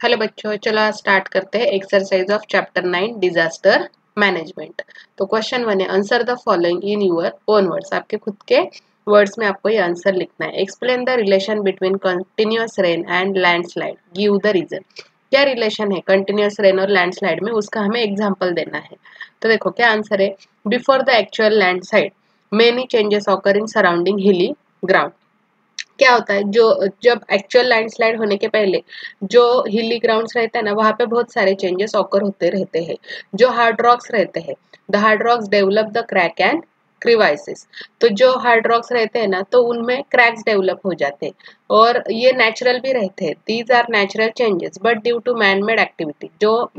Hello बच्चों, चलो आज स्टार्ट करते हैं exercise of chapter 9 disaster management. तो क्वेश्चन 1 है, answer the following in your own words. आपके खुद के वर्ड्स में आपको ये आंसर लिखना है। Explain the relation between continuous rain and landslide, give the reason. क्या रिलेशन है कंटिन्यूअस रेन और लैंडस्लाइड में, उसका हमें एग्जाम्पल देना है। तो देखो क्या आंसर है, before the actual landslide many changes occur in surrounding हिली ग्राउंड। क्या होता है, जो जब एक्चुअल लैंडस्लाइड होने के पहले जो हिली ग्राउंड्स रहता है ना, वहां पे बहुत सारे चेंजेस ऑकर होते रहते हैं। जो हार्ड रॉक्स रहते हैं, the hard rocks develop the crack and crevices. तो जो हार्ड रॉक्स रहते हैं ना, तो उनमें क्रैक्स डेवलप हो जाते हैं और ये नेचुरल भी रहते हैं। These are natural changes but due to man made activity, जो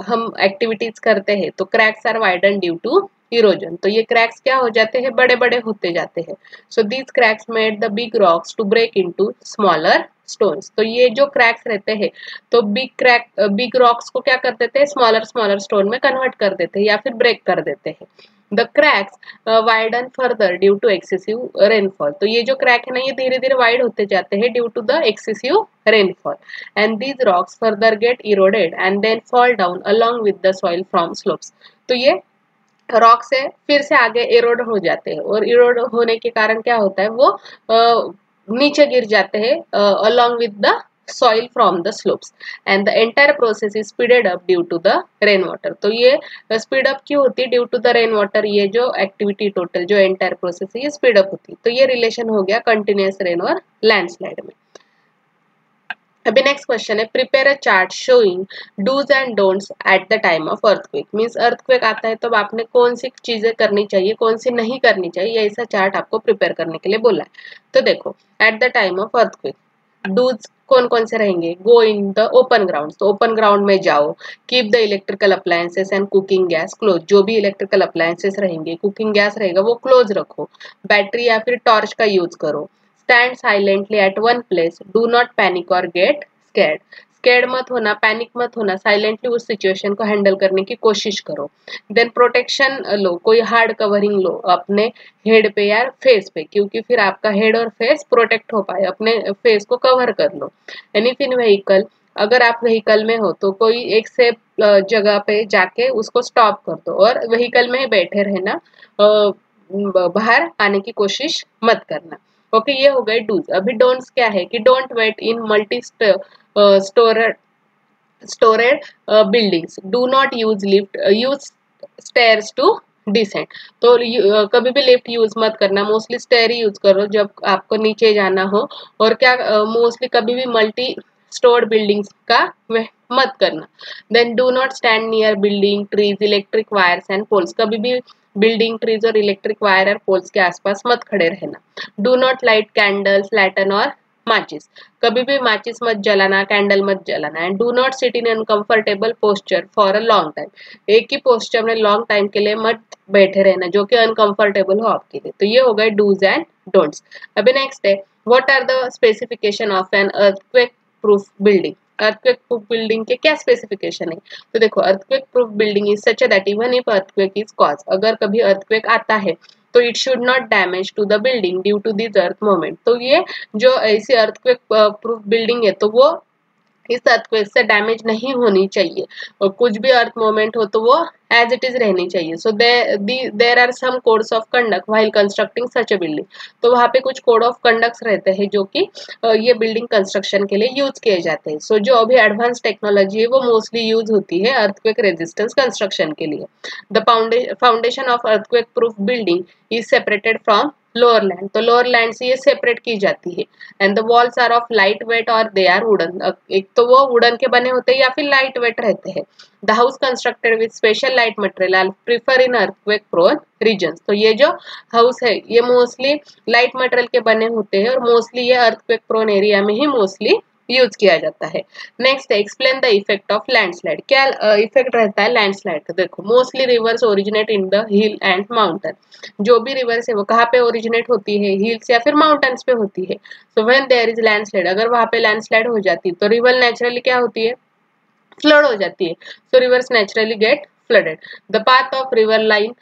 हम एक्टिविटीज करते हैं तो cracks are widen due to erosion. तो ये क्रैक्स क्या हो जाते हैं, बड़े बड़े होते जाते हैं। So these cracks made the big rocks to break into smaller stones. तो ये जो क्रैक्स रहते हैं, तो बिग रॉक्स को क्या कर देते हैं, स्मॉलर स्मॉलर स्टोन में कन्वर्ट कर देते हैं या फिर ब्रेक कर देते हैं। The cracks widen further due to excessive rainfall. तो ये जो क्रैक है ना, ये धीरे धीरे वाइड होते जाते हैं due to the excessive rainfall. And these rocks further get eroded and then fall down along with the soil from slopes. तो ये रॉक से फिर से आगे इरोड हो जाते हैं और इरोड होने के कारण क्या होता है, वो नीचे गिर जाते हैं along with the soil from the slopes. And the entire process is speeded up due to the rain water. तो ये स्पीड अप क्यों होती है, due to the rain water. ये जो एक्टिविटी टोटल जो एंटायर प्रोसेस है, ये स्पीड अप होती है। तो ये रिलेशन हो गया कंटिन्यूअस रेन और लैंडस्लाइड में। अभी नेक्स्ट क्वेश्चन है, prepare a chart showing dos and don'ts at the time of earthquake. Means earthquake आता है तो आपने कौन सी चीजें करनी चाहिए, कौन सी नहीं करनी चाहिए, ऐसा चार्ट आपको प्रिपेयर करने के लिए बोला है। तो देखो, at the time of earthquake dos कौन कौन से रहेंगे, go in the open ground. तो ओपन ग्राउंड में जाओ। Keep the electrical appliances and cooking gas close. जो भी इलेक्ट्रिकल अप्लायंसेस रहेंगे, कुकिंग गैस रहेगा, वो क्लोज रखो। बैटरी या फिर टॉर्च का यूज करो। Stand silently at one place, do not panic और गेट स्कैर्ड। स्कैर्ड मत होना, पैनिक मत होना, साइलेंटली उस सिचुएशन को हैंडल करने की कोशिश करो। देन प्रोटेक्शन लो, कोई हार्ड कवरिंग लो अपने हेड पे या फेस पे, क्योंकि फिर आपका हेड और फेस प्रोटेक्ट हो पाए, अपने फेस को कवर कर लो। एंड इफ इन व्हीकल, अगर आप व्हीकल में हो तो कोई एक सेफ जगह पे जाके उसको स्टॉप कर दो और व्हीकल में ही बैठे रहना, बाहर आने की कोशिश मत करना। ओके, ये हो गए डूज। अभी डोंट्स क्या है कि don't wait in multi storeyed buildings, do not use lift, use stairs to descend. तो कभी भी लिफ्ट यूज मत करना, मोस्टली स्टेयर ही यूज करो जब आपको नीचे जाना हो। और क्या, मोस्टली कभी भी मल्टी स्टोर्ड बिल्डिंग्स का मत करना। Then do not stand near building, trees, electric wires and poles. कभी भी बिल्डिंग, ट्रीज और इलेक्ट्रिक वायर और पोल्स के आसपास मत खड़े रहना। Do not light candles, lantern और माचिस। कभी भी माचिस मत जलाना, कैंडल मत जलाना। And do not sit in uncomfortable posture for a long time. एक ही पोस्चर में लॉन्ग टाइम के लिए मत बैठे रहना जो कि अनकंफर्टेबल हो आपके लिए। तो ये हो गए डूज एंड डोंट्स। अभी नेक्स्ट है, what are the specification of an earthquake proof building. Earthquake proof building के क्या स्पेसिफिकेशन है। तो देखो, earthquake proof building is such that even if earthquake is cause, अगर कभी अर्थक्वेक आता है तो it should not damage to the building due to this earth movement. तो ये जो ऐसी अर्थक्वेक प्रूफ बिल्डिंग है, तो वो इस अर्थक्वेक से डैमेज नहीं होनी चाहिए और कुछ भी अर्थ मूवमेंट हो तो वो एज इट इज रहनी चाहिए। So there are some codes of conduct while constructing such a building. तो वहाँ पे कुछ कोड ऑफ कंडक्ट्स रहते हैं जो कि ये बिल्डिंग कंस्ट्रक्शन के लिए यूज किए जाते हैं। सो जो अभी एडवांस टेक्नोलॉजी है वो मोस्टली यूज होती है अर्थक्वेक रेजिस्टेंस कंस्ट्रक्शन के लिए। The foundation of earthquake proof building is separated from lower land. तो लोअर लैंड से ये सेपरेट की जाती है। And the walls are of light weight और दे आर वुडन। एक तो वो वुडन के बने होते हैं या फिर लाइट वेट रहते हैं। The house constructed with special light material are prefer in earthquake prone regions. तो ये जो हाउस है ये मोस्टली लाइट मटेरियल के बने होते हैं और मोस्टली ये अर्थक्वेक प्रोन एरिया में ही मोस्टली यूज किया जाता है। नेक्स्ट है, explain the effect of landslide. क्या इफेक्ट रहता है लैंडस्लाइड का। देखो, mostly reverse originate in the hill and mountain. जो भी रिवर्स है वो कहाँ पे ओरिजिनेट होती है, हिल्स या फिर माउंटेन्स पे होती है। So when there is landslide, अगर वहां पे लैंडस्लाइड हो जाती है तो रिवर नेचुरली क्या होती है, फ्लड हो जाती है। So rivers naturally get flooded. The path of river line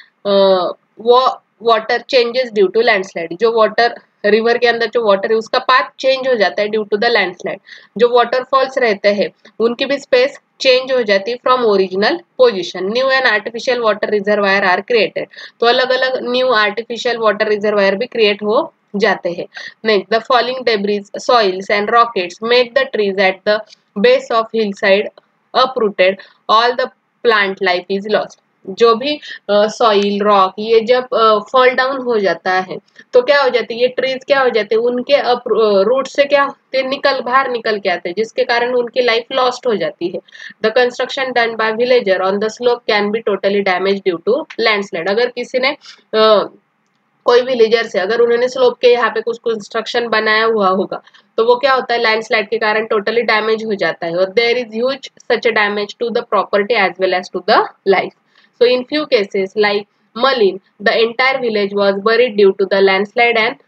water changes due to landslide. जो वाटर रिवर के अंदर जो वाटर है उसका पाथ चेंज हो जाता है ड्यू टू द लैंडस्लाइड। जो वाटरफॉल्स रहते हैं उनकी भी स्पेस चेंज हो जाती है from original position. New and artificial water reservoir are created. तो अलग अलग न्यू आर्टिफिशियल वाटर रिजर्वायर भी क्रिएट हो जाते हैं। Next, the falling debris, soils and rockets make the trees at the base of hillside uprooted, all the plant life is lost। जो भी soil rock ये जब फॉल डाउन हो जाता है तो क्या हो जाती है, ये ट्रीज क्या हो जाते हैं, उनके अप रूट से क्या होते, बाहर निकल के आते हैं, जिसके कारण उनकी लाइफ लॉस्ट हो जाती है। The construction done by villager on the slope can be totally damage due to landslide. अगर किसी ने कोई विलेजर से अगर उन्होंने स्लोप के यहाँ पे कुछ कंस्ट्रक्शन बनाया हुआ होगा तो वो क्या होता है, लैंडस्लाइड के कारण टोटली डैमेज हो जाता है। और there is huge such a damage to the property as well as to the life. So in few cases like Malin, the entire village was buried due to the landslide and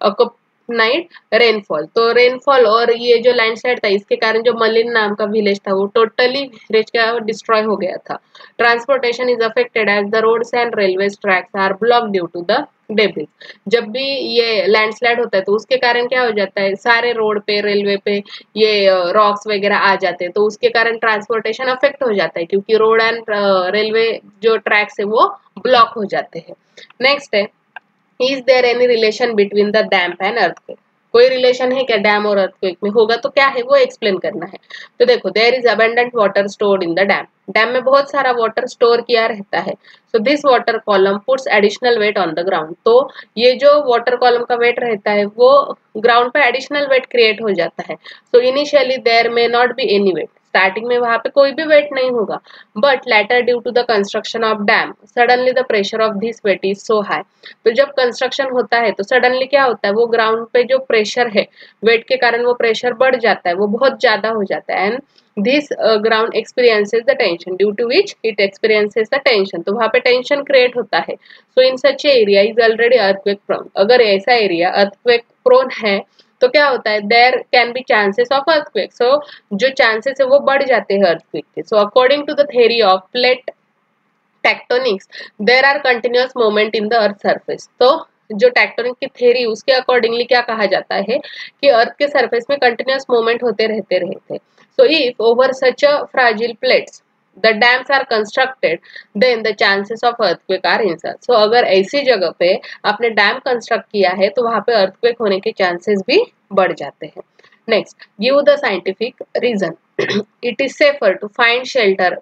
accompanied rainfall। तो rainfall और ये जो landslide था इसके कारण जो मलिन नाम का विलेज था वो टोटली विलेज का डिस्ट्रॉय हो गया था। Transportation is affected as the roads and railway tracks are block due to the debris. जब भी ये लैंडस्लाइड होता है तो उसके कारण क्या हो जाता है, सारे रोड पे रेलवे पे ये रॉक्स वगैरह आ जाते हैं तो उसके कारण ट्रांसपोर्टेशन अफेक्ट हो जाता है क्योंकि रोड एंड रेलवे जो ट्रैक्स है वो ब्लॉक हो जाते हैं। नेक्स्ट है, is there any relation between the damp and earthquake. कोई रिलेशन है क्या डैम और अर्थक्वेक में, होगा तो क्या है वो एक्सप्लेन करना है। तो देखो, there is abundant water stored in the dam. Dam में बहुत सारा वाटर स्टोर किया रहता है। So this water column puts additional weight on the ground. तो ये जो वाटर कॉलम का वेट रहता है वो ग्राउंड पे एडिशनल वेट क्रिएट हो जाता है। So initially there may not be any weight. Starting में वहां पे कोई भी वेट नहीं होगा, but later due to the construction of dam suddenly the pressure of this weight is so high. तो जब कंस्ट्रक्शन होता है तो सडनली क्या होता है, वो ग्राउंड पे जो प्रेशर है वेट के कारण वो प्रेशर बढ़ जाता है, वो बहुत ज्यादा हो जाता है। And this ground experiences the tension due to which it experiences the tension. तो वहां पे टेंशन क्रिएट होता है। So in such area is already earthquake prone. अगर ऐसा एरिया अर्थक्वेक प्रोन है तो क्या होता है, there can be chances of earthquake. So जो चांसेस है वो बढ़ जाते हैं अर्थक्वेक के। So according to the theory of plate tectonics there are continuous movement in the earth surface. तो जो टेक्टोनिक की थ्योरी उसके अकॉर्डिंगली क्या कहा जाता है कि अर्थ के सरफेस में कंटिन्यूअस मूवमेंट होते रहते। So if over such a fragile plates the dams are constructed then the chances of earthquake are insert. So अगर ऐसी जगह पे आपने डैम कंस्ट्रक्ट किया है तो वहां पे अर्थक्वेक होने के चांसेस भी बढ़ जाते हैं। Next, give the scientific reason. It is safer to find shelter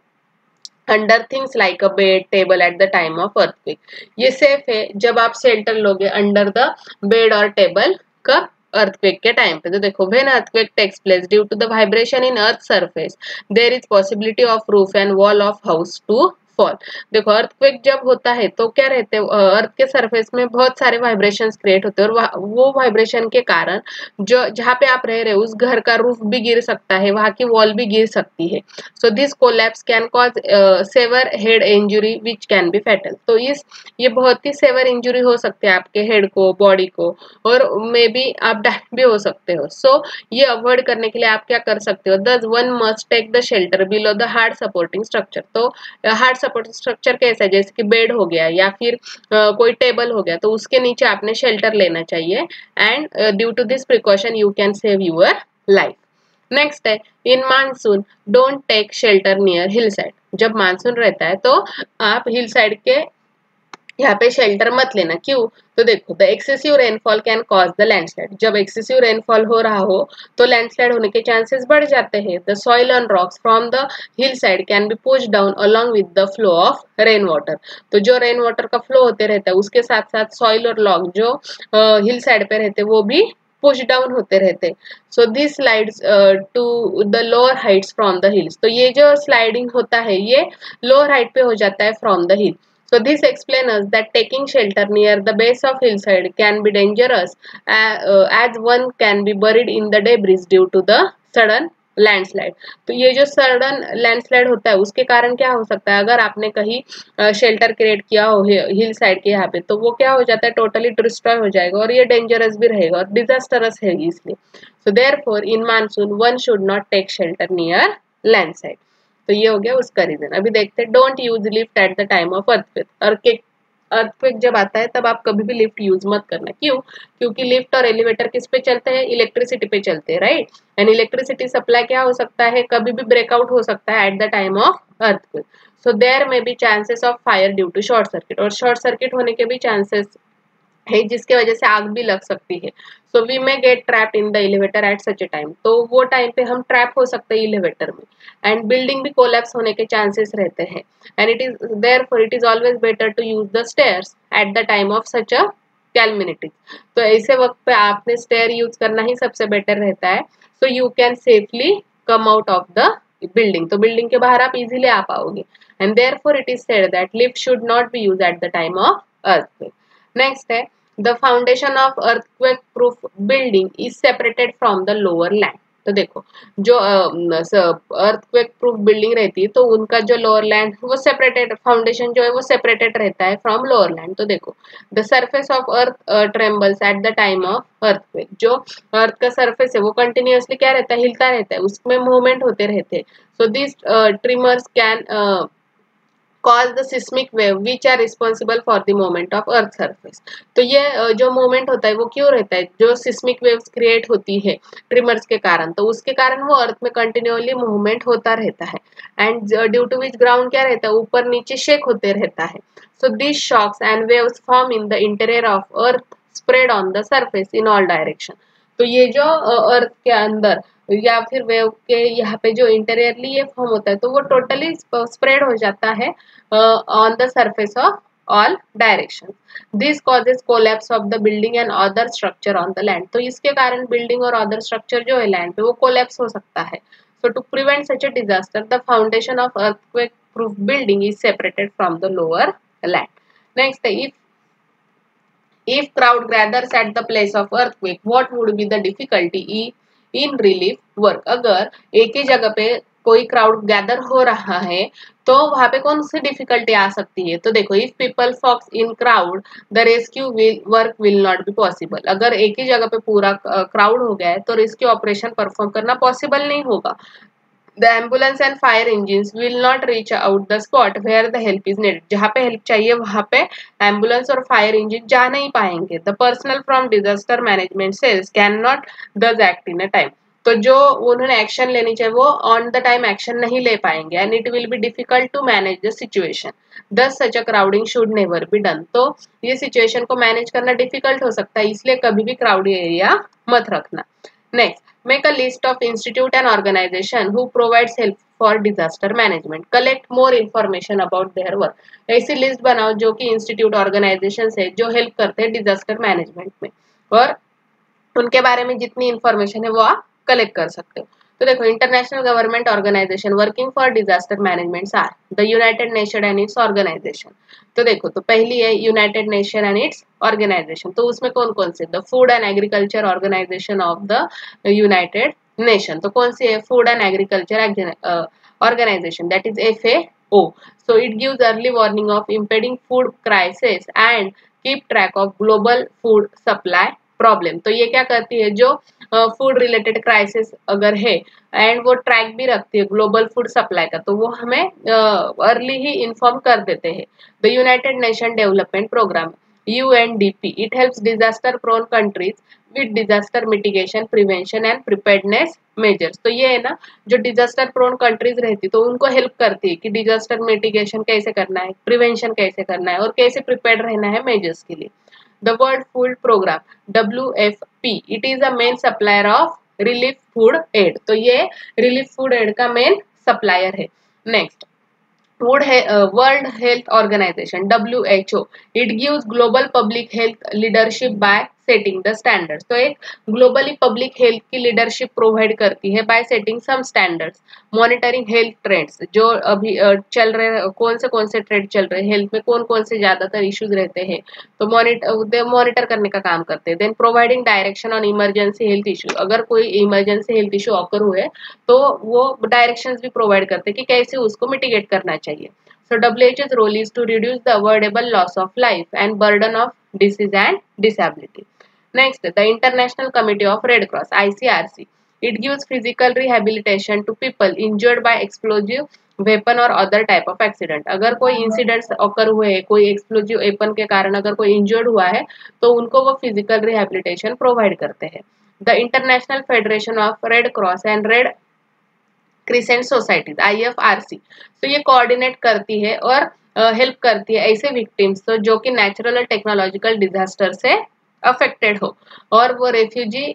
under things like a bed table at the time of earthquake. ये सेफ है जब आप शेल्टर लोगे अंडर द बेड और टेबल का अर्थक्वेक के टाइम पे। तो देखो, when earthquake takes place due to the vibration in earth surface there is possibility of roof and wall of house to fall. देखो, अर्थक्वेक जब होता है तो क्या रहते हैं, अर्थ के सरफेस में बहुत सारे वाइब्रेशंस क्रिएट होते हैं और वो वाइब्रेशन के कारण जो जहाँ पे आप रह रहे हो उस घर का रूफ भी गिर सकता है, वहां की वॉल भी गिर सकती है। So this collapse can cause severe head injury which can be fatal. तो ये बहुत ही सेवर इंजुरी हो सकती है आपके हेड को, बॉडी को, और मे बी आप डायट भी हो सकते हो। सो ये अवॉइड करने के लिए आप क्या कर सकते हो, thus one must take the shelter below the hard supporting structure. तो हार्ड सपोर्टिंग स्ट्रक्चर कैसा है, जैसे कि बेड हो गया या फिर कोई टेबल हो गया, तो उसके नीचे आपने शेल्टर लेना चाहिए। And due to this precaution you can save your life. Next है, in monsoon don't take shelter near hill side. जब मानसून रहता है तो आप हिल साइड के यहाँ पे शेल्टर मत लेना। क्यों, तो देखो, the excessive rainfall can cause the landslide. जब एक्सेसिव रेनफॉल हो रहा हो तो लैंडस्लाइड होने के चांसेस बढ़ जाते हैं। The soil on rocks from the hill side can be pushed down along with the flow of rain water. तो जो रेन वाटर का फ्लो होते रहता है उसके साथ साथ सॉइल और रॉक जो हिल साइड पे रहते वो भी पुश डाउन होते रहते। So this slides to the lower heights from the hills. तो ये जो स्लाइडिंग होता है ये लोअर हाइट पे हो जाता है from the hill. So this explains us that taking shelter near the base of hillside can be dangerous as one can be buried in the debris due to the sudden landslide. तो ये जो sudden landslide होता है उसके कारण क्या हो सकता है, अगर आपने कहीं शेल्टर क्रिएट किया हो हिल साइड के यहाँ पे तो वो क्या हो जाता है, टोटली डिस्ट्रॉय हो जाएगा और ये डेंजरस भी रहेगा और डिजास्टरस है इसलिए। So therefore in monsoon one should not take shelter near landslide. तो ये हो गया उसका रीजन। अभी देखते हैं, don't use lift at the time of earthquake. Earthquake जब आता है तब आप कभी भी लिफ्ट यूज मत करना। क्यों? क्योंकि लिफ्ट और एलिवेटर किस पे चलते हैं? इलेक्ट्रिसिटी पे चलते हैं, राइट। एंड इलेक्ट्रिसिटी सप्लाई क्या हो सकता है? कभी भी ब्रेकआउट हो सकता है at the time of earthquake. So there may be chances of fire due to short circuit, और शॉर्ट सर्किट होने के भी चांसेस है जिसके वजह से आग भी लग सकती है। So we may get trapped in the elevator at such a time, तो वो टाइम पे हम ट्रैप हो सकते हैं एलिवेटर में। एंड बिल्डिंग भी कोलैप्स होने के चांसेस रहते हैं। And it is therefore it is always better to use the stairs at the time of such a calamity. तो ऐसे वक्त पे आपने स्टेयर यूज करना ही सबसे बेटर रहता है, so you can safely come out of the building. तो बिल्डिंग के बाहर आप इजीली आ पाओगे। And therefore it is said that lift should not be used eight the time of earthquake. Next है the foundation of earthquake proof building is separated from the lower land। तो देखो जो earthquake proof building रहती है तो उनका जो lower land वो सेपरेटेड, फाउंडेशन जो है वो सेपरेटेड रहता है फ्रॉम लोअर लैंड। तो देखो the surface of earth trembles eight the time of earthquake, जो अर्थ का सरफेस है वो कंटिन्यूअसली क्या रहता है? हिलता रहता है, उसमें मूवमेंट होते रहते हैं। So this trimmers can cause the seismic wave which are responsible for the movement of earth surface। तो ये जो मूवमेंट होता है वो क्यों रहता है? जो सिस्मिक वेव्स क्रिएट होती है ट्रिमर्स के कारण, तो उसके कारण वो अर्थ में कंटिन्यूअली मूवमेंट होता रहता है। And due to which ground क्या रहता है? ऊपर नीचे शेक होते रहता है। So this shocks and waves form in the interior of earth spread on the surface in all direction. तो ये जो अर्थ के अंदर या फिर वेव के यहाँ पे जो इंटीरियरली ये फॉर्म होता है तो वो टोटली स्प्रेड हो जाता है on the surface of all directions। This causes collapse of the building and other structure on the land। तो इसके कारण बिल्डिंग और अदर स्ट्रक्चर जो है लैंड पे वो कोलैप्स हो सकता है। So to prevent such a disaster, the foundation of earthquake proof building is separated from the lower land। Next, if crowd gathers at the place of earthquake, what would be the difficulty in relief work? अगर एक ही जगह पे कोई crowd gather हो रहा है तो वहां पे कौन सी डिफिकल्टी आ सकती है? तो देखो if people flocks in crowd the rescue work will not be possible. अगर एक ही जगह पे पूरा क्राउड हो गया है तो रेस्क्यू ऑपरेशन परफॉर्म करना पॉसिबल नहीं होगा। The ambulance and fire engines will not reach out the spot where the help is needed। जहाँ पे हेल्प चाहिए वहाँ पे एम्बुलेंस और फायर इंजन जा नहीं पाएंगे। The personnel from disaster management cells cannot thus act in a time। तो जो उन्होंने एक्शन लेनी चाहिए वो ऑन द टाइम एक्शन नहीं ले पाएंगे। And it will be difficult to manage the situation, thus such a crowding should never be done. तो ये सिचुएशन को मैनेज करना डिफिकल्ट हो सकता है, इसलिए कभी भी क्राउडी एरिया मत रखना। Next, make a list of institute and organization who provides help for disaster management। collect more information about their work। ऐसी लिस्ट बनाओ जो कि इंस्टीट्यूट ऑर्गेनाइजेशन है जो हेल्प करते हैं डिजास्टर मैनेजमेंट में, और उनके बारे में जितनी इंफॉर्मेशन है वो आप कलेक्ट कर सकते हो। तो देखो international government organisation working for disaster management are the United Nation and its organisation. तो देखो तो पहली है United Nation and its organisation. तो उसमें कौन कौन से? The Food and Agriculture Organisation of the United Nation. तो कौन सी है? Food and Agriculture Organisation, that is FAO। So it gives early warning of impending food crisis and keep track of global food supply problem. तो ये क्या करती है? जो फूड रिलेटेड क्राइसिस अगर है एंड वो ट्रैक भी रखती है ग्लोबल फूड सप्लाई का, तो वो हमें अर्ली ही इन्फॉर्म कर देते हैं। The United nation development programme UNDP, it helps disaster prone countries with disaster mitigation prevention and preparedness measures. तो ये है ना जो डिजास्टर प्रोन कंट्रीज रहती है तो उनको हेल्प करती है कि डिजास्टर मिटिगेशन कैसे करना है, प्रिवेंशन कैसे करना है और कैसे प्रिपेयर्ड रहना है मेजर्स के लिए। The World Food Program WFP, it is a main supplier of relief food aid। तो ये relief food aid का main supplier है। Next, World Health Organization WHO, it gives global public health leadership by setting the standards। तो एक globally public health की leadership provide करती है by setting some standards, monitoring health trends, जो अभी चल रहे कौन से ट्रेंड चल रहे हैं हेल्थ में, कौन से ज्यादातर इश्यूज रहते हैं, तो मॉनिटर करने का काम करते हैं। Then providing direction on emergency health issue, अगर कोई इमरजेंसी हेल्थ इशू ऑकर हुए तो वो डायरेक्शंस भी प्रोवाइड करते हैं कि कैसे उसको मिटिगेट करना चाहिए। So WHO's role is to reduce the avoidable loss of life and burden of disease and disability। Next, the International Committee of Red Cross ICRC, it gives physical rehabilitation to people injured by explosive weapon और other type of accident. अगर कोई incidents occur हुए हैं, कोई explosive weapon के कारण अगर कोई इंजर्ड हुआ है तो उनको वो फिजिकल रिहेबिलिटेशन प्रोवाइड करते हैं। The international federation of red cross and red crescent societies IFRC, तो ये कोऑर्डिनेट करती है और हेल्प करती है ऐसे विक्टिम्स तो जो कि नेचुरल और टेक्नोलॉजिकल डिजास्टर से अफेक्टेड हो, और वो रेफ्यूजी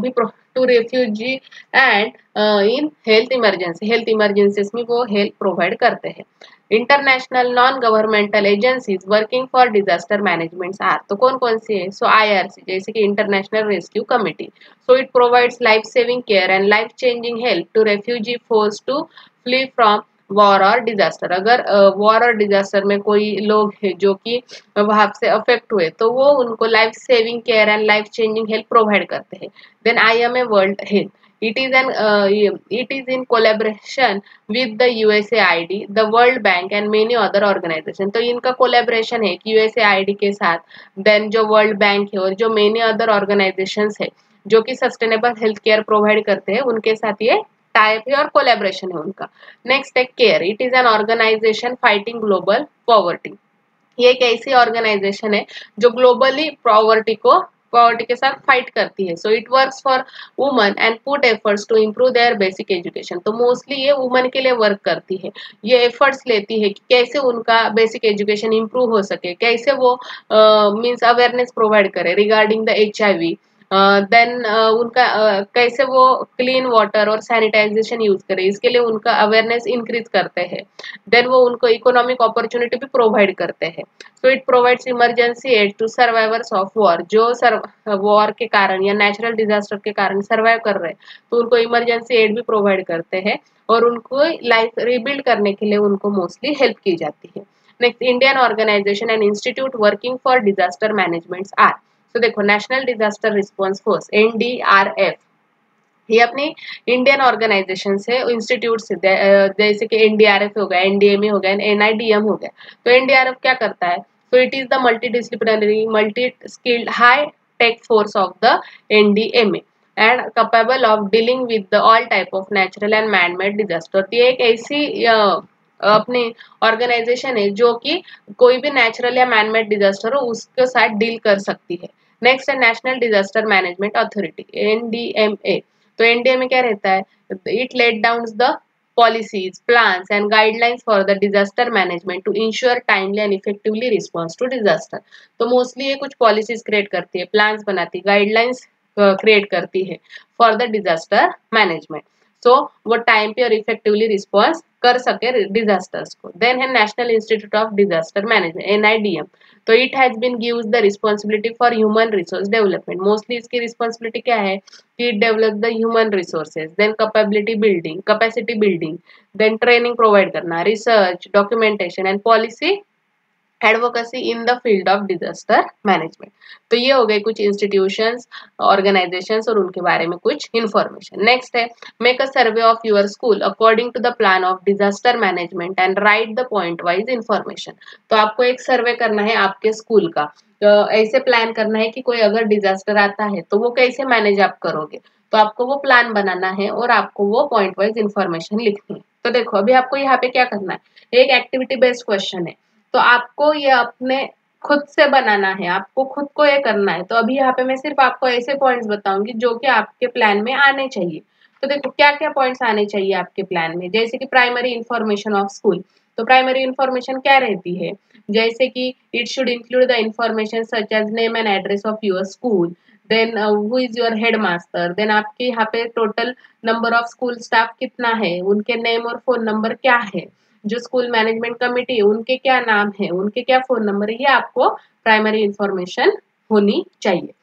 भी to refugee and in health emergencies में वो हेल्प प्रोवाइड करते हैं। International non governmental agencies working for disaster management are, तो कौन कौन सी है? सो IRC जैसे कि international rescue committee, so it provides life-saving care and life-changing help to refugee forced to flee from war और डिजास्टर। अगर वॉर और डिजास्टर में कोई लोग हैं जो कि वहां से अफेक्ट हुए तो वो उनको life saving care and life changing help provide करते हैं। Then IMA world health, it is in collaboration with the USAID, the World Bank and many other organization, तो इनका कोलेबरेशन है कि USAID के साथ, देन जो वर्ल्ड बैंक है और जो मेनी अदर ऑर्गेनाइजेशंस है जो कि सस्टेनेबल हेल्थ केयर प्रोवाइड करते हैं उनके साथ ये टाइप है और कोलेबरेशन है उनका। नेक्स्ट है care, it is an organisation fighting global poverty, ये एक ऐसी ऑर्गेनाइजेशन है जो ग्लोबली पॉवर्टी के साथ फाइट करती है। So it works for woman and put efforts to improve their basic education, तो मोस्टली ये वुमन के लिए वर्क करती है, ये एफर्ट्स लेती है कि कैसे उनका बेसिक एजुकेशन इम्प्रूव हो सके, कैसे वो मीन्स अवेयरनेस प्रोवाइड करे रिगार्डिंग द HIV, देन उनका कैसे वो क्लीन वाटर और सैनिटाइजेशन यूज करे, इसके लिए उनका अवेयरनेस इंक्रीज करते हैं। देन वो उनको इकोनॉमिक अपॉर्चुनिटी भी प्रोवाइड करते हैं। So it provides emergency aid to survivors of war, जो वॉर के कारण या नेचुरल डिजास्टर के कारण सर्वाइव कर रहे हैं तो उनको इमरजेंसी एड भी प्रोवाइड करते हैं और उनको लाइफ रिबिल्ड करने के लिए उनको मोस्टली हेल्प की जाती है। Next, Indian organisation and institute working for disaster management are, तो देखो national disaster response force NDRF, ये अपनी इंडियन ऑर्गेनाइजेशन से इंस्टीट्यूट से जैसे कि NDRF हो गया, NDMA हो गया, NIDM हो गया। तो NDRF क्या करता है? So it is the multi disciplinary multi skilled high tech force of the NDMA and capable of dealing with the all type of natural and man made disaster. ये एक ऐसी अपनी ऑर्गेनाइजेशन है जो कि कोई भी नेचुरल या मैन मेड डिजास्टर हो उसके साथ डील कर सकती है। नेक्स्ट है national disaster management authority NDMA, तो NDMA क्या रहता है? It let down the policies, plans and guidelines for the disaster management to ensure timely and effectively response to disaster। तो मोस्टली ये कुछ पॉलिसीज क्रिएट करती है, प्लान्स बनाती है, गाइडलाइंस क्रिएट करती है फॉर द डिजास्टर मैनेजमेंट, सो वो टाइम पे और इफेक्टिवली रिस्पॉन्स कर सके डिजास्टर्स को। देन है National Institute of disaster Management NIDM, तो it has been gives the responsibility for human resource development, mostly इसकी रिस्पॉन्सिबिलिटी क्या है कि it develop the human resources, then capacity building, then training provide करना, research, documentation and policy advocacy in the field of disaster management. तो ये हो गए कुछ इंस्टीट्यूशंस, ऑर्गेनाइजेशंस और उनके बारे में कुछ इंफॉर्मेशन। नेक्स्ट है make a survey of your school according to the plan of disaster management and write the point wise information, तो आपको एक सर्वे करना है आपके स्कूल का, तो ऐसे प्लान करना है कि कोई अगर डिजास्टर आता है तो वो कैसे मैनेज आप करोगे, तो आपको वो प्लान बनाना है और आपको वो पॉइंट वाइज इंफॉर्मेशन लिखनी है। तो देखो अभी आपको यहाँ पे क्या करना है, एक एक्टिविटी बेस्ड क्वेश्चन है तो आपको ये अपने खुद से बनाना है, आपको खुद को ये करना है। तो अभी यहाँ पे मैं सिर्फ आपको ऐसे पॉइंट्स बताऊंगी जो कि आपके प्लान में आने चाहिए। तो देखो क्या क्या पॉइंट्स आने चाहिए आपके प्लान में, जैसे कि प्राइमरी इंफॉर्मेशन ऑफ स्कूल, तो प्राइमरी इंफॉर्मेशन क्या रहती है, जैसे कि it should include the information such as name and address of your school, then who is your head master, then आपके यहाँ पे total number of school staff कितना है, उनके नेम और फोन नंबर क्या है, जो स्कूल मैनेजमेंट कमेटी है उनके क्या नाम है, उनके क्या फोन नंबर है, ये आपको प्राइमरी इंफॉर्मेशन होनी चाहिए।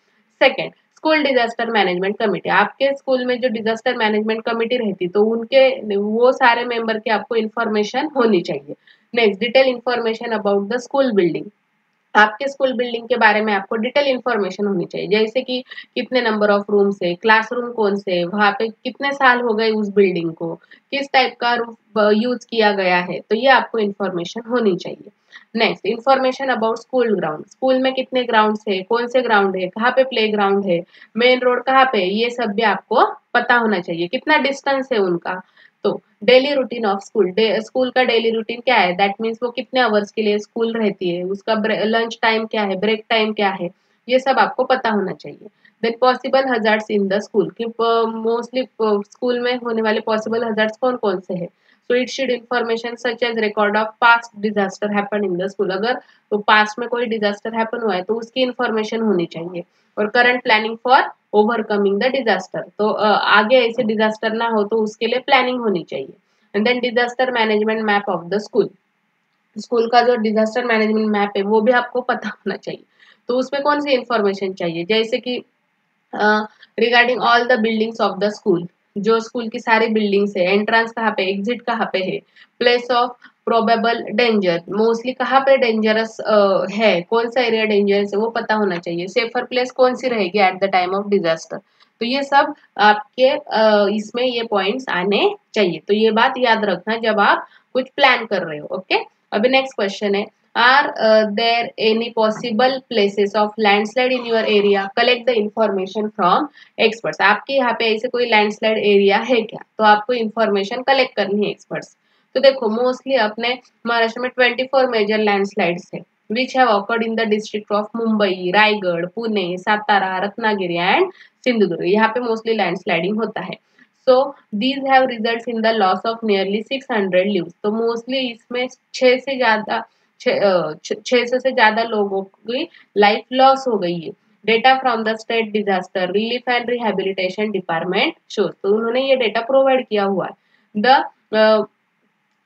Second, school disaster management committee, आपके स्कूल में जो डिजास्टर मैनेजमेंट कमेटी रहती तो उनके वो सारे मेंबर की आपको इंफॉर्मेशन होनी चाहिए। Next, detail information about the school building, आपके स्कूल बिल्डिंग के बारे में आपको डिटेल इंफॉर्मेशन होनी चाहिए, जैसे कि कितने नंबर ऑफ रूम्स है, क्लासरूम कौन से, वहाँ पे कितने साल हो गए उस बिल्डिंग को, किस टाइप का यूज किया गया है, तो ये आपको इंफॉर्मेशन होनी चाहिए। Next, information about school ground, school में कितने ग्राउंड है, कौन से ग्राउंड है, कहाँ पे प्ले ग्राउंड है, मेन रोड कहाँ पे, ये सब भी आपको पता होना चाहिए, कितना डिस्टेंस है उनका, तो daily routine of school, school का डेली रूटीन क्या है, दैट मीन्स वो कितने आवर्स के लिए स्कूल रहती है, उसका लंच टाइम क्या है, ब्रेक टाइम क्या है, ये सब आपको पता होना चाहिए। Then possible hazards in the school, कि मोस्टली स्कूल में होने वाले पॉसिबल हजार्ड्स कौन कौन से हैं। So it should information such as record of past disaster happen in the school, अगर तो पास्ट में कोई डिजास्टर हैपन हुआ है तो उसकी इंफॉर्मेशन होनी चाहिए। और current planning for overcoming the disaster, तो आगे ऐसे डिजास्टर ना हो तो उसके लिए प्लानिंग होनी चाहिए। And then disaster management map of the school, school का जो डिजास्टर मैनेजमेंट मैप है वो भी आपको पता होना चाहिए। तो उसमें कौन सी इंफॉर्मेशन चाहिए, जैसे कि regarding all the buildings of the school, जो स्कूल की सारी बिल्डिंग्स है, एंट्रेंस कहाँ पे, एग्जिट कहाँ पे है, place of probable danger, mostly कहाँ पे डेंजरस है, कौन सा एरिया डेंजरस है वो पता होना चाहिए, सेफर प्लेस कौन सी रहेगी eight the time of disaster. तो ये सब आपके इसमें ये पॉइंट्स आने चाहिए, तो ये बात याद रखना जब आप कुछ प्लान कर रहे हो। ओके, अभी नेक्स्ट क्वेश्चन है, are there any possible places of landslide in your area, collect the information from experts, आपके यहाँ पे ऐसे कोई लैंडस्लाइड एरिया है क्या, तो आपको इंफॉर्मेशन कलेक्ट करनी है एक्सपर्ट्स। तो देखो मोस्टली अपने महाराष्ट्र में 24 मेजर लैंडस्लाइड्स है which have occurred in the district of Mumbai, Raigad, Pune, Satara, Ratnagiri and Sindhudurg, यहाँ पे मोस्टली लैंडस्लाइडिंग होता है। So these have results in the loss of nearly 600 lives, तो मोस्टली इसमें 6 से ज्यादा 600 से ज्यादा लोगों की लाइफ लॉस हो गई है। Data from the state disaster relief and rehabilitation department shows, तो उन्होंने ये डेटा प्रोवाइड किया हुआ है। The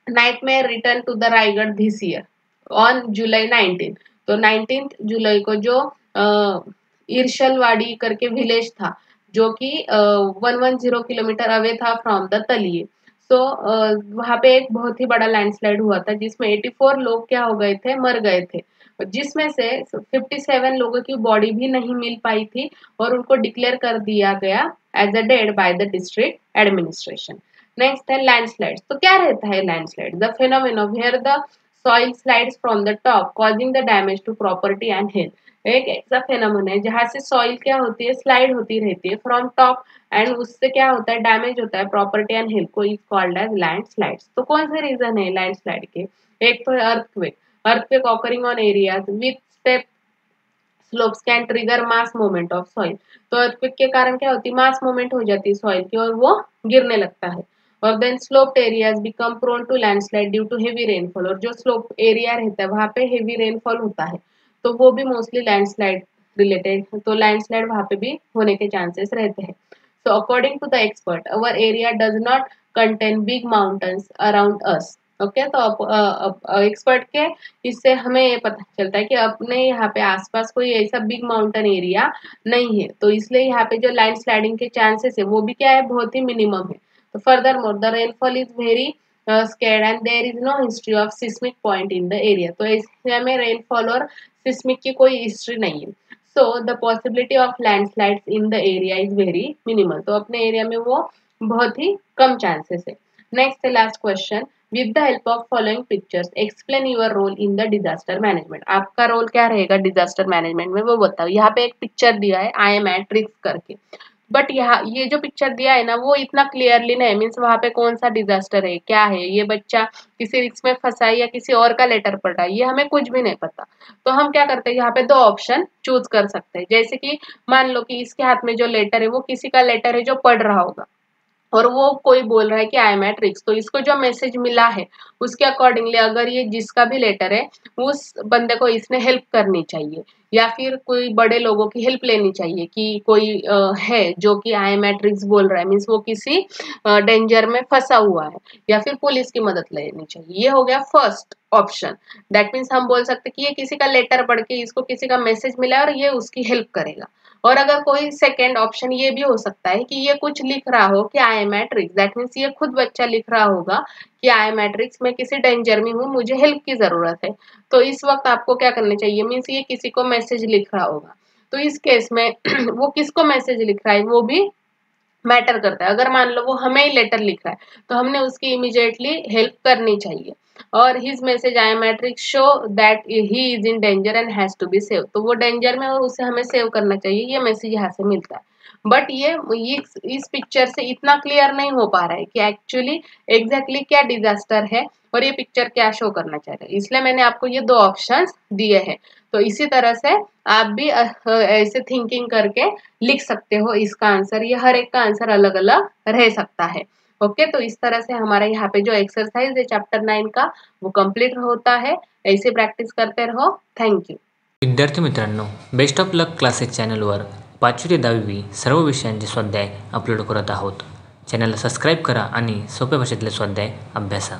nightmare return to the Raigad this year on July 19, तो 19 जुलाई को जो इरशलवाड़ी करके विलेज था जो कि 110 किलोमीटर अवे था फ्रॉम द तलिए। सो वहां पे एक बहुत ही बड़ा लैंडस्लाइड हुआ था जिसमें 84 लोग क्या हो गए थे, मर गए थे, जिसमें से 57 लोगों की बॉडी भी नहीं मिल पाई थी और उनको डिक्लेयर कर दिया गया as a dead by the district administration. Next है लैंडस्लाइड्स, तो क्या रहता है landslide, the phenomena where the soil slides from the top causing the damage to property and health, एक ऐसा फेनोमेना है जहां से सॉइल क्या होती है, स्लाइड होती रहती है फ्रॉम टॉप एंड उससे क्या होता है, डैमेज होता है प्रॉपर्टी एंड हेल्थ को, इज कॉल्ड एज लैंडस्लाइड्स। तो कौन से रीजन है लैंडस्लाइड के, एक तो earthquake, earthquake occurring on areas with step slopes can trigger mass movement of soil, तो अर्थक्वेक के कारण क्या होती है, मास मूवमेंट हो जाती है सॉइल की और वो गिरने लगता है। और then sloped areas become prone to landslide due to heavy rainfall, और जो स्लोप एरिया रहता है वहां पे हेवी रेनफॉल होता है तो वो भी मोस्टली लैंडस्लाइड रिलेटेड, तो लैंडस्लाइड वहां पे भी होने के चांसेस रहते हैं। So according to the expert our area does not contain big mountains around us. Okay, तो एक्सपर्ट के इससे हमें ये पता चलता है कि अपने यहाँ पे आसपास कोई ऐसा बिग माउंटेन एरिया नहीं है, तो इसलिए यहाँ पे जो लैंडस्लाइडिंग के चांसेस है वो भी क्या है, बहुत ही मिनिमम है। तो furthermore the rainfall is very scared and there is no history of seismic point in the area, तो एरिया में रेनफॉल और सिस्मिक की कोई हिस्ट्री नहीं है। So the possibility of landslides in the area is very minimal, तो अपने area में वो बहुत ही कम चांसेस है। नेक्स्ट है last question, with the help of following pictures explain your role in the disaster management, आपका रोल क्या रहेगा डिजास्टर मैनेजमेंट में वो बताओ। यहाँ पे एक पिक्चर दिया है आई एम एट रिस्क करके, बट यहाँ ये जो पिक्चर दिया है ना वो इतना क्लियरली नहीं, मीन्स वहां पे कौन सा डिजास्टर है, क्या है, ये बच्चा किसी रिस्क में फंसा है या किसी और का लेटर पढ़ रहा है, ये हमें कुछ भी नहीं पता। तो हम क्या करते हैं, यहाँ पे दो ऑप्शन चूज कर सकते हैं, जैसे कि मान लो कि इसके हाथ में जो लेटर है वो किसी का लेटर है जो पढ़ रहा होगा और वो कोई बोल रहा है कि आई एम एट रिस्क, तो इसको जो मैसेज मिला है उसके अकॉर्डिंगली अगर ये जिसका भी लेटर है उस बंदे को इसने हेल्प करनी चाहिए या फिर कोई बड़े लोगों की हेल्प लेनी चाहिए कि कोई है जो कि आई एम एट रिस्क बोल रहा है, मीन्स वो किसी डेंजर में फंसा हुआ है, या फिर पुलिस की मदद लेनी चाहिए। ये हो गया फर्स्ट ऑप्शन, दैट मीन्स हम बोल सकते कि ये किसी का लेटर पढ़ के इसको किसी का मैसेज मिला और ये उसकी हेल्प करेगा। और अगर कोई सेकेंड ऑप्शन ये भी हो सकता है कि ये कुछ लिख रहा हो कि आई am at risk, that means ये खुद बच्चा लिख रहा होगा कि आई एम एट रिस्क, मैं किसी डेंजर में हूँ, मुझे हेल्प की जरूरत है। तो इस वक्त आपको क्या करना चाहिए, मीन्स ये किसी को मैसेज लिख रहा होगा, तो इस केस में वो किसको मैसेज लिख रहा है वो भी मैटर करता है। अगर मान लो वो हमें ही लेटर लिख रहा है तो हमने उसकी इमीडिएटली हेल्प करनी चाहिए। और his message I am at risk show that he is in danger and has to be save, तो वो डेंजर में और उसे हमें सेव करना चाहिए, ये मैसेज यहाँ से मिलता है। बट ये इस पिक्चर से इतना क्लियर नहीं हो पा रहा है कि एक्चुअली एग्जैक्टली क्या डिजास्टर है और ये पिक्चर क्या शो करना चाह रहा है, इसलिए मैंने आपको ये 2 ऑप्शंस दिए हैं। तो इसी तरह से आप भी ऐसे थिंकिंग करके लिख सकते हो इसका आंसर, ये हर एक का आंसर अलग अलग रह सकता है। ओके, तो इस तरह से हमारा यहाँ पे जो एक्सरसाइज है चैप्टर 9 का वो कंप्लीट होता है। ऐसे प्रैक्टिस करते रहो। Thank you. विद्यार्थी मित्रांनो, बेस्ट ऑफ लक क्लासेस चॅनलवर 5वी ते 10वी सर्व विषयांचे स्वाध्याय अपलोड करत आहोत. चॅनलला सबस्क्राईब करा आणि सोप्या भाषेतले स्वाध्याय अभ्यासा.